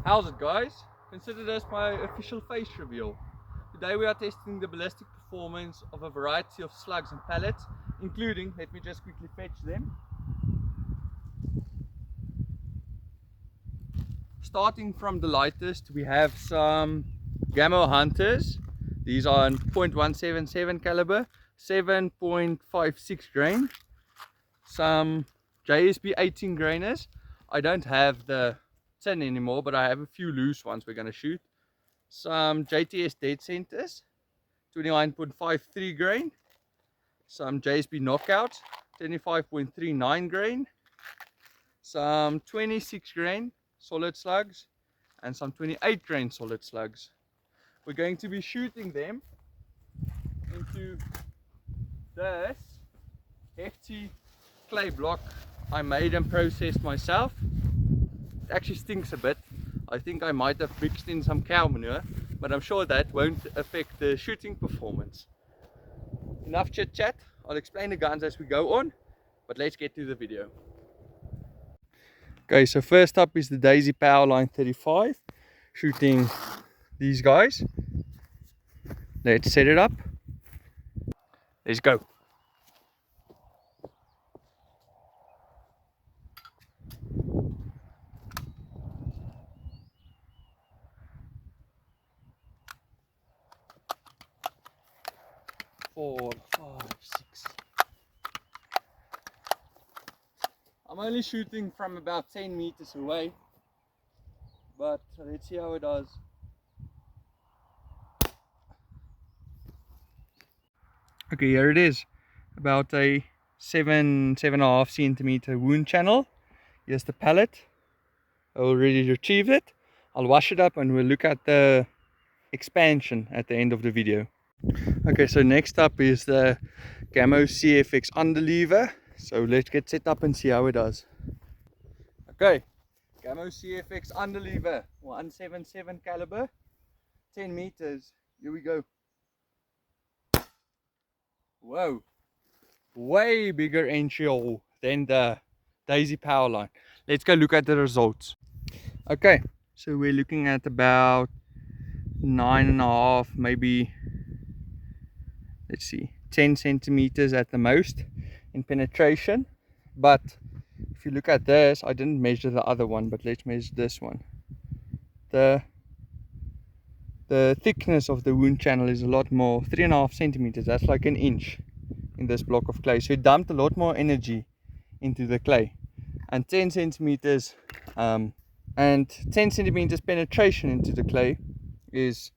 How's it, guys? Consider this my official face reveal. Today we are testing the ballistic performance of a variety of slugs and pellets, including, let me just quickly fetch them. Starting from the lightest, we have some Gamma Hunters. These are in .177 caliber, 7.56 grain. Some JSB 18 grainers. I don't have the tin anymore, but I have a few loose ones we're going to shoot. Some JTS dead centers, 29.53 grain. Some JSB knockouts, 25.39 grain. Some 26 grain solid slugs and some 28 grain solid slugs. We're going to be shooting them into this hefty clay block I made and processed myself. It actually stinks a bit. I think I might have mixed in some cow manure, but I'm sure that won't affect the shooting performance. Enough chit chat. I'll explain the guns as we go on, but let's get to the video. Okay, so first up is the Daisy Powerline 35, shooting these guys. Let's set it up. Let's go. Four, five, six. I'm only shooting from about 10 meters away, but let's see how it does. Okay, here it is, about a 7.5 centimeter wound channel. Here's the pellet. I already retrieved it. I'll wash it up and we'll look at the expansion at the end of the video. Okay, so next up is the Camo CFX underlever. So let's get set up and see how it does. Okay, Camo CFX underlever, 177 caliber, 10 meters. Here we go. Whoa, way bigger entry hole than the Daisy Powerline. Let's go look at the results. Okay, so we're looking at about 9.5, maybe, let's see, 10 centimeters at the most in penetration. But if you look at this, I didn't measure the other one, but let's measure this one. The thickness of the wound channel is a lot more, 3.5 centimeters. That's like an inch in this block of clay. So it dumped a lot more energy into the clay. And 10 centimeters penetration into the clay is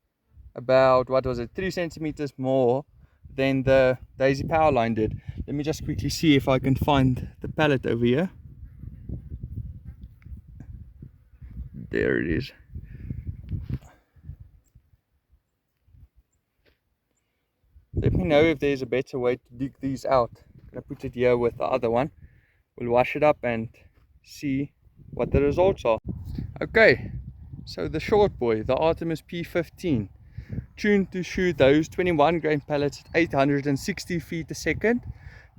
about, what was it, 3 centimeters more than the Daisy Powerline did. Let me just quickly see if I can find the pallet over here. There it is. Let me know if there's a better way to dig these out. I'm gonna put it here with the other one. We'll wash it up and see what the results are. Okay, so the short boy, the Artemis P15, tuned to shoot those 21 grain pellets at 860 feet a second,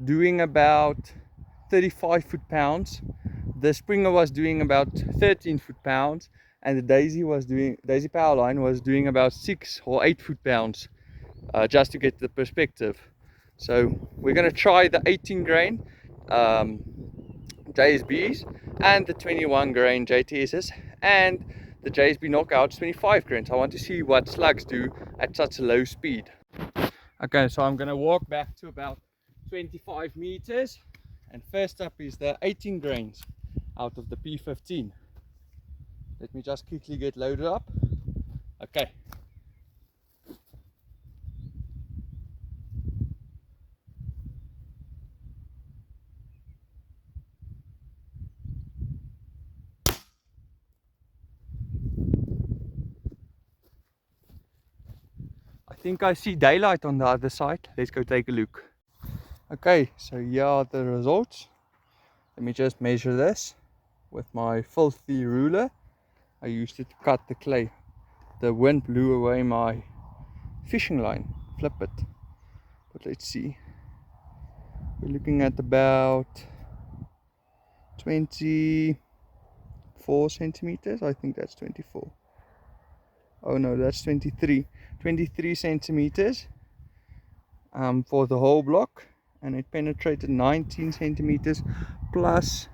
doing about 35 foot-pounds. The Springer was doing about 13 foot-pounds, and the Daisy Powerline was doing about 6 or 8 foot-pounds, just to get the perspective. So we're going to try the 18 grain JSBs and the 21 grain JTSs and the JSB knockouts 25 grains. I want to see what slugs do at such a low speed. Okay, so I'm going to walk back to about 25 meters, and first up is the 18 grains out of the P15. Let me just quickly get loaded up. Okay. I think I see daylight on the other side. Let's go take a look. Okay, so here are the results. Let me just measure this with my filthy ruler. I used it to cut the clay. The wind blew away my fishing line. Flip it. But let's see. We're looking at about 25 24 centimeters. I think that's 24. Oh no, that's 23. 23 centimeters for the whole block, and it penetrated 19 centimeters plus.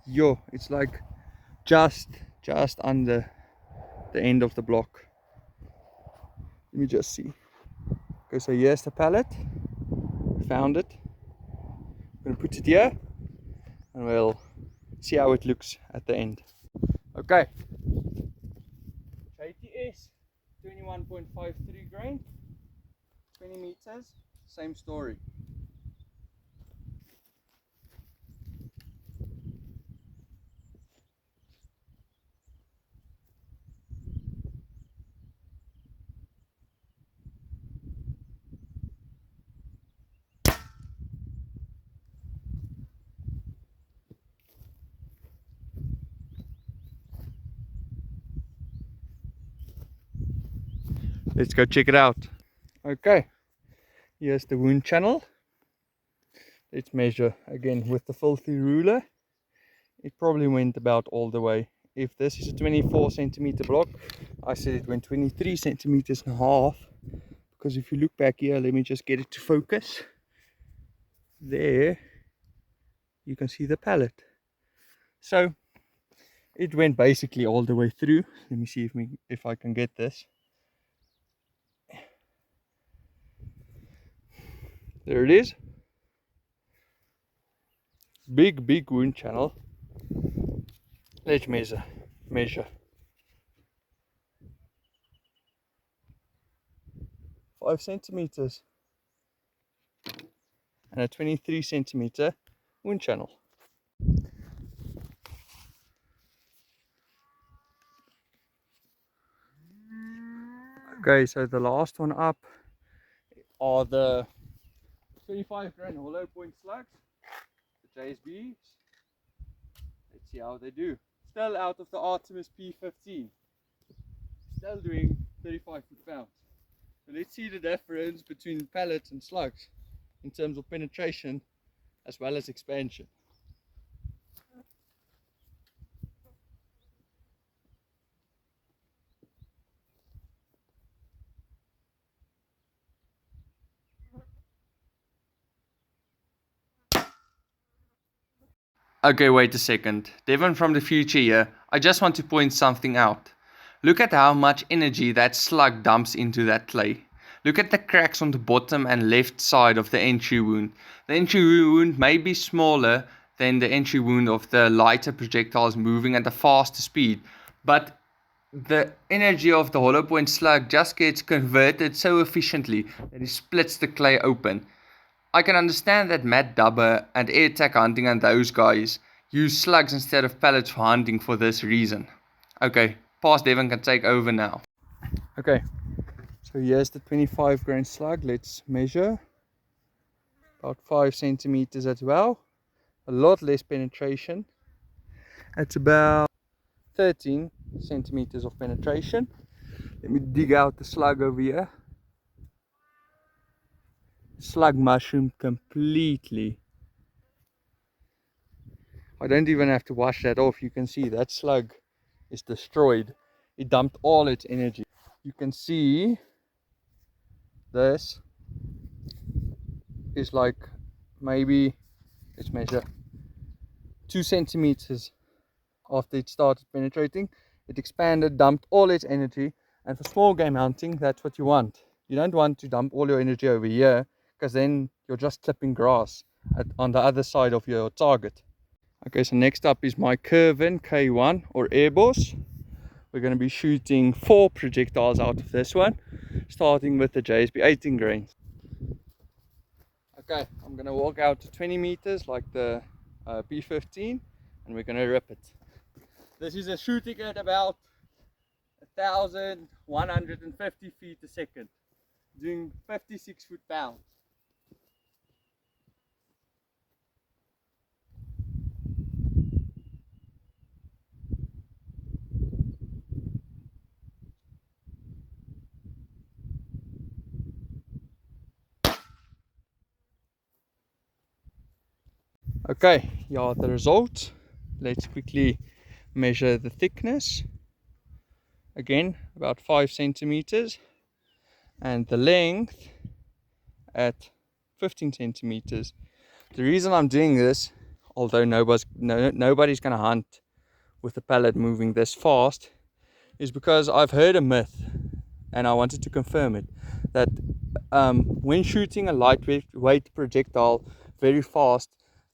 Yo, it's like just under the end of the block. Let me just see. Okay, so here's the pallet. Found it. I'm gonna put it here and we'll see how it looks at the end. Okay, JTS 21.53 grain, 20 meters, same story. Let's go check it out. Okay, here's the wound channel. Let's measure again with the filthy ruler. It probably went about all the way. If this is a 24 centimeter block, I said it went 23 centimeters and a half. Because if you look back here, let me just get it to focus. There, you can see the pallet. So it went basically all the way through. Let me see if I can get this. There it is. Big wound channel. Let's measure. 5 centimeters. And a 23 centimeter wound channel. Okay, so the last one up are the 25 grain hollow point slugs, the JSBs. Let's see how they do. Still out of the Artemis P15. Still doing 35 foot-pounds. So let's see the difference between pellets and slugs in terms of penetration as well as expansion. Okay, wait a second. Devon from the future here. I just want to point something out. Look at how much energy that slug dumps into that clay. Look at the cracks on the bottom and left side of the entry wound. The entry wound may be smaller than the entry wound of the lighter projectiles moving at a faster speed, but the energy of the hollow point slug just gets converted so efficiently that it splits the clay open. I can understand that Matt Dubber and Air Attack Hunting and those guys use slugs instead of pellets for hunting for this reason. Okay, past Devon can take over now. Okay, so here's the 25 grain slug. Let's measure. About 5 centimeters as well. A lot less penetration. It's about 13 centimeters of penetration. Let me dig out the slug over here. Slug mushroom completely. I don't even have to wash that off. You can see that slug is destroyed. It dumped all its energy. You can see this is like maybe, let's measure, 2 centimeters after it started penetrating. It expanded, dumped all its energy, and for small game hunting, that's what you want. You don't want to dump all your energy over here, because then you're just clipping grass on the other side of your target. Okay, so next up is my Curvin K1 or Airboss. We're going to be shooting 4 projectiles out of this one, starting with the JSB 18 grain. Okay, I'm going to walk out to 20 meters like the P15, and we're going to rip it. This is a shooting at about 1,150 feet a second, doing 56 foot-pounds. Okay, yeah, the result. let's quickly measure the thickness. Again, about 5 centimeters, and the length at 15 centimeters. The reason I'm doing this, although nobody's going to hunt with the pellet moving this fast, is because I've heard a myth, and I wanted to confirm it, that when shooting a lightweight projectile very fast,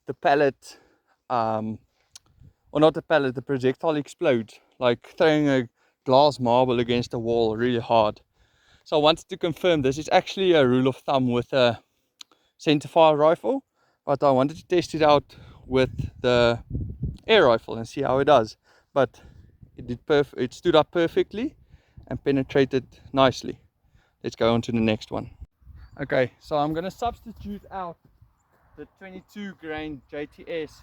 the pellet, or not the pellet, the projectile explodes, like throwing a glass marble against a wall really hard. So I wanted to confirm this. It's actually a rule of thumb with a centerfire rifle, but I wanted to test it out with the air rifle and see how it does. But it stood up perfectly and penetrated nicely. Let's go on to the next one. Okay, so I'm going to substitute out the 22 grain JTS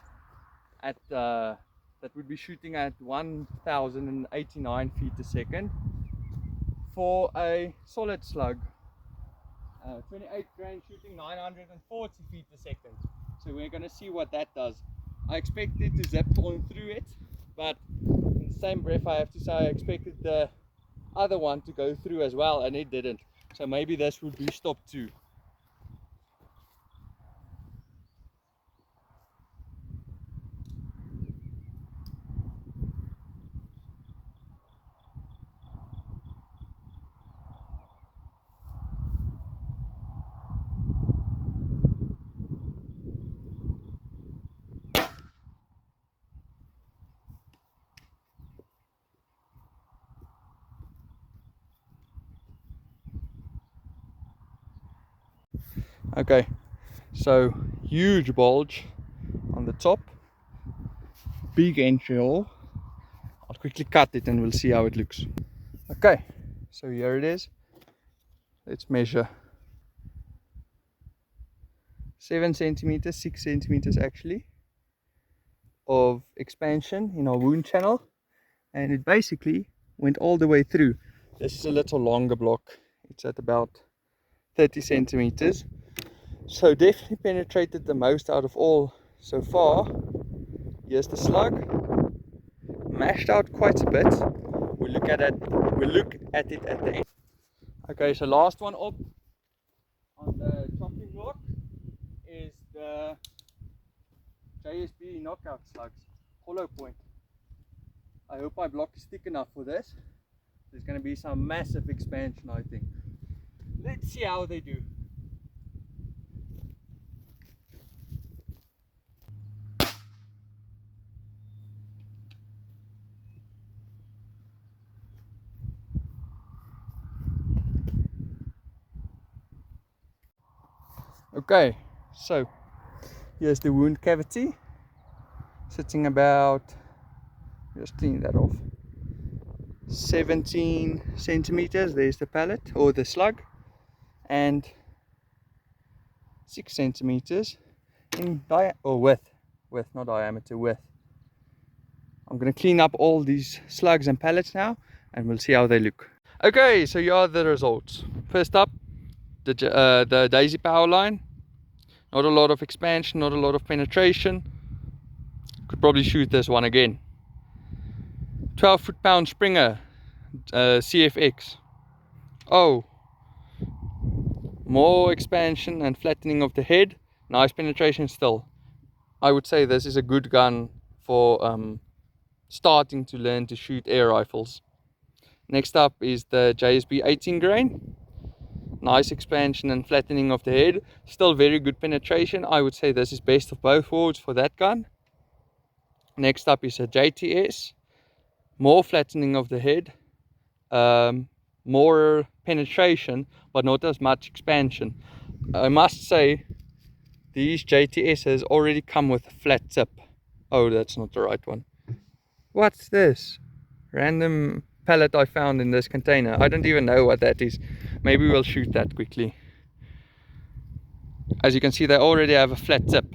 at that would be shooting at 1089 feet a second for a solid slug, 28 grain shooting 940 feet a second. So we're going to see what that does. I expect it to zip on through it, but in the same breath I have to say I expected the other one to go through as well, and it didn't. So maybe this would be stopped too. Okay, so huge bulge on the top, big entry hole. I'll quickly cut it and we'll see how it looks. Okay, so here it is. Let's measure 7 centimeters, 6 centimeters actually, of expansion in our wound channel, and it basically went all the way through. This is a little longer block, it's at about 30 centimeters. So definitely penetrated the most out of all so far. Here's the slug, mashed out quite a bit. We'll look at it at the end. Okay, so last one up on the chopping block is the JSB knockout slugs, hollow point. I hope my block is thick enough for this. There's going to be some massive expansion, I think. Let's see how they do. Okay, so here's the wound cavity, sitting about, just clean that off, 17 centimeters. There's the pellet or the slug, and 6 centimeters in width, not diameter, width. I'm going to clean up all these slugs and pellets now, and we'll see how they look. Okay, so here are the results. First up, the daisy power line. Not a lot of expansion, not a lot of penetration. Could probably shoot this one again. 12 foot-pound Springer CFX. Oh, more expansion and flattening of the head. Nice penetration still. I would say this is a good gun for starting to learn to shoot air rifles. Next up is the JSB 18 grain. Nice expansion and flattening of the head. Still very good penetration. I would say this is best of both worlds for that gun. Next up is a JTS. More flattening of the head. More penetration, but not as much expansion. I must say, these JTSs already come with a flat tip. Oh, that's not the right one. What's this? Random pellet I found in this container. I don't even know what that is. Maybe we'll shoot that quickly. As you can see, they already have a flat tip,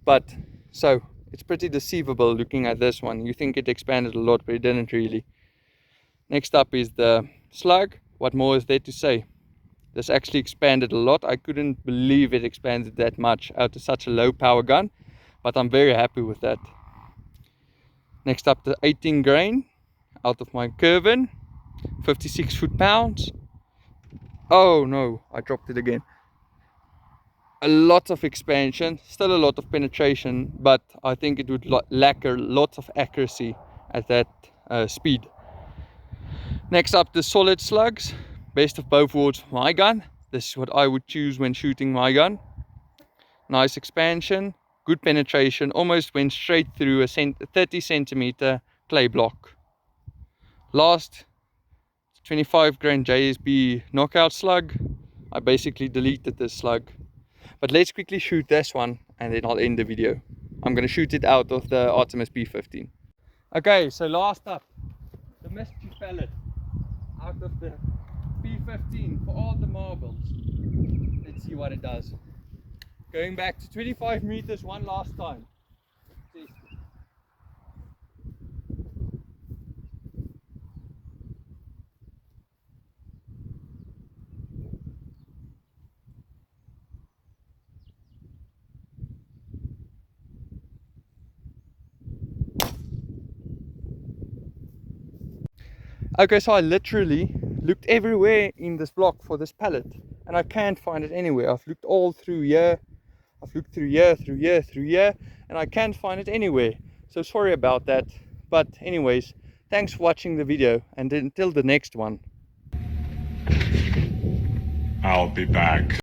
but so it's pretty deceivable looking at this one. You think it expanded a lot, but it didn't really. Next up is the slug. What more is there to say? This actually expanded a lot. I couldn't believe it expanded that much out of such a low power gun, but I'm very happy with that. Next up, the 18 grain out of my Curvin, 56 foot-pounds. Oh no, I dropped it again. A lot of expansion, still a lot of penetration, but I think it would lack a lot of accuracy at that speed. Next up, the solid slugs, best of both worlds for my gun. This is what I would choose when shooting my gun. Nice expansion, good penetration, almost went straight through a 30 centimeter clay block. Last, 25 grain JSB knockout slug. I basically deleted this slug, but let's quickly shoot this one and then I'll end the video. I'm going to shoot it out of the Artemis P15. Okay, so last up, the mystery pellet out of the P15 for all the marbles. Let's see what it does. Going back to 25 meters one last time. Okay, so I literally looked everywhere in this block for this pellet and I can't find it anywhere. I've looked all through here, I've looked through here, through here, through here, and I can't find it anywhere. So sorry about that. But anyways, thanks for watching the video, and until the next one. I'll be back.